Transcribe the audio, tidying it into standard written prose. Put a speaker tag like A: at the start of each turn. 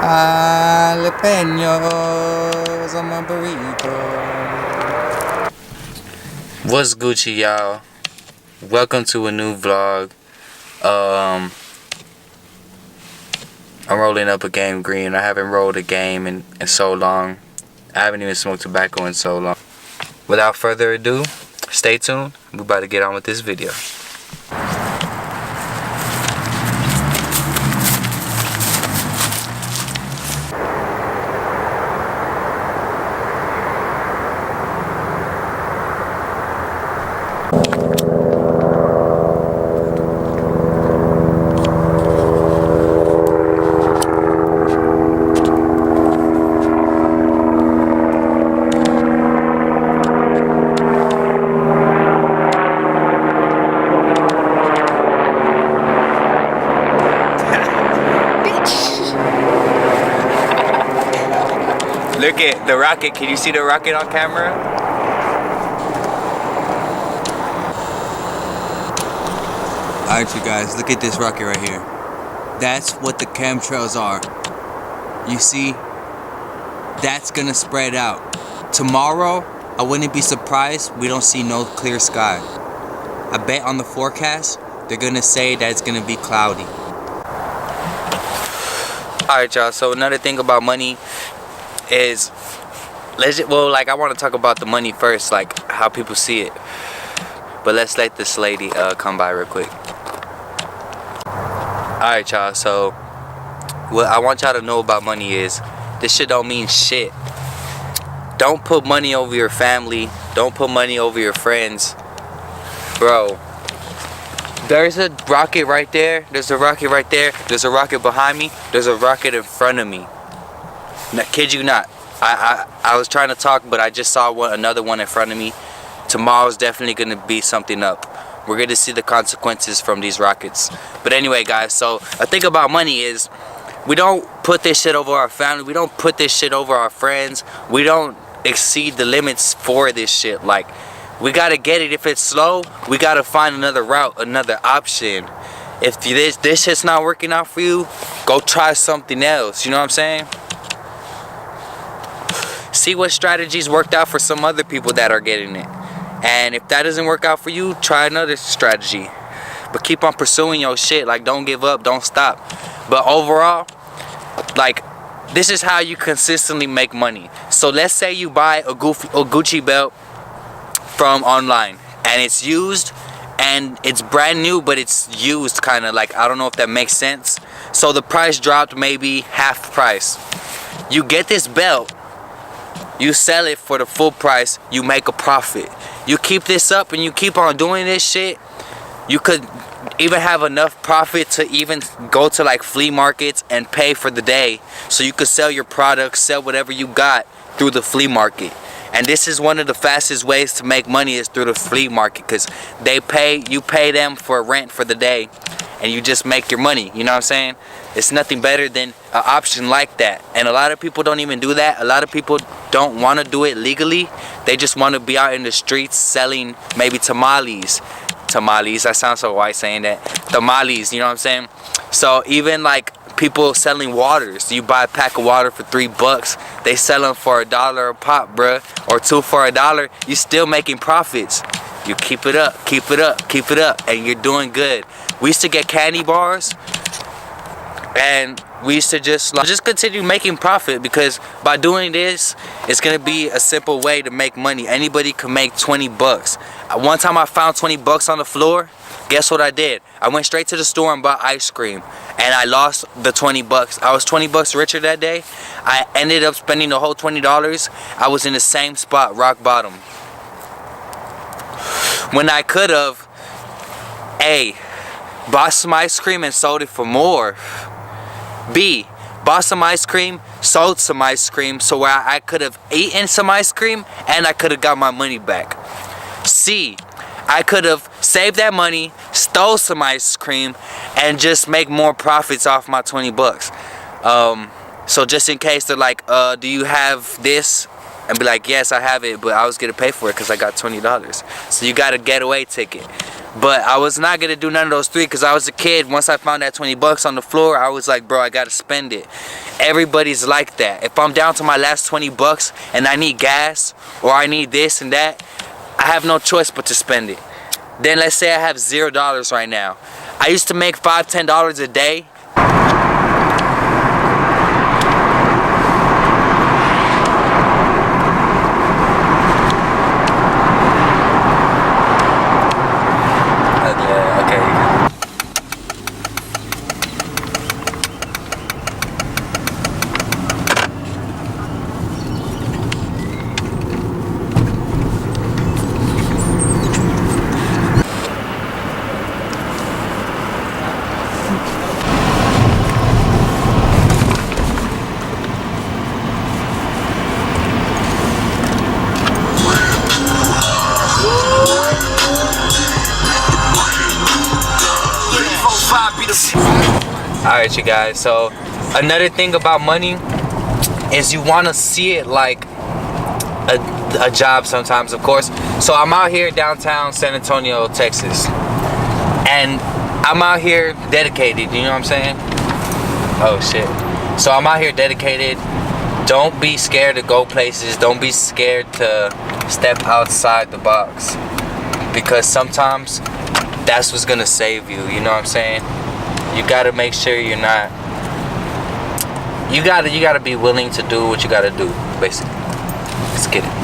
A: Jalapenos on my burrito. What's Gucci, y'all? Welcome to a new vlog. I'm rolling up a game green. I haven't rolled a game in so long. I haven't even smoked tobacco in so long. Without further ado, stay tuned. We're about to get on with this video. Look at the rocket. Can you see the rocket on camera? Alright, you guys, look at this rocket right here. That's what the chemtrails are. You see? That's gonna spread out. Tomorrow, I wouldn't be surprised we don't see no clear sky. I bet on the forecast, they're gonna say that it's gonna be cloudy. Alright, y'all, so another thing about money is, I want to talk about the money first, like how people see it. But let's let this lady come by real quick. Alright, y'all, so what I want y'all to know about money is, this shit don't mean shit. Don't put money over your family. Don't put money over your friends. Bro, there's a rocket right there. There's a rocket right there. There's a rocket behind me. There's a rocket in front of me. No, kid you not. I was trying to talk, but I just saw another one in front of me. Tomorrow's definitely gonna be something up. We're gonna see the consequences from these rockets. But anyway, guys, so the thing about money is, we don't put this shit over our family. We don't put this shit over our friends. We don't exceed the limits for this shit. Like, we gotta get it. If it's slow, we gotta find another route, another option. If this shit's not working out for you, go try something else. You know what I'm saying? See what strategies worked out for some other people that are getting it. And if that doesn't work out for you, try another strategy. But keep on pursuing your shit. Like, don't give up, don't stop. But overall, like, this is how you consistently make money. So let's say you buy a Gucci belt from online, and it's used, and it's brand new, but it's used, kind of like, I don't know if that makes sense. So the price dropped maybe half price. You get this belt, you sell it for the full price, you make a profit. You keep this up and you keep on doing this shit, you could even have enough profit to even go to like flea markets and pay for the day, so you could sell your products, sell whatever you got through the flea market. And this is one of the fastest ways to make money, is through the flea market, because you pay them for rent for the day, and you just make your money. You know what I'm saying? It's nothing better than an option like that. And a lot of people don't even do that. A lot of people don't want to do it legally. They just want to be out in the streets selling maybe tamales. Tamales, I sound so white saying that. Tamales, you know what I'm saying? So even like people selling waters. You buy a pack of water for $3. They sell them for $1 a pop, bruh. Or $2 for $1. You still making profits. You keep it up, keep it up, keep it up, and you're doing good. We used to get candy bars, and we used to just continue making profit, because by doing this, it's gonna be a simple way to make money. Anybody can make $20. One time I found $20 on the floor. Guess what I did? I went straight to the store and bought ice cream, and I lost the $20. I was $20 richer that day. I ended up spending the whole $20. I was in the same spot, rock bottom, when I could have A, bought some ice cream and sold it for more. B, bought some ice cream, sold some ice cream, so where I could have eaten some ice cream and I could have got my money back. C, I could have saved that money, stole some ice cream, and just make more profits off my $20. So just in case they're like, do you have this? and be like, yes, I have it, but I was gonna pay for it because I got $20. So you got a getaway ticket. But I was not gonna do none of those three because I was a kid. Once I found that 20 bucks on the floor, I was like, bro, I gotta spend it. Everybody's like that. If I'm down to my last 20 bucks and I need gas or I need this and that, I have no choice but to spend it. Then let's say I have $0 right now. I used to make $5, $10 a day. Alright, you guys, so another thing about money is you want to see it like a job sometimes, of course. So I'm out here downtown San Antonio, Texas, and I'm out here dedicated, you know what I'm saying? Oh shit. So I'm out here dedicated. Don't be scared to go places. Don't be scared to step outside the box, because sometimes that's what's gonna save you, you know what I'm saying? You gotta make sure you're not, you gotta be willing to do what you gotta do, basically. Let's get it.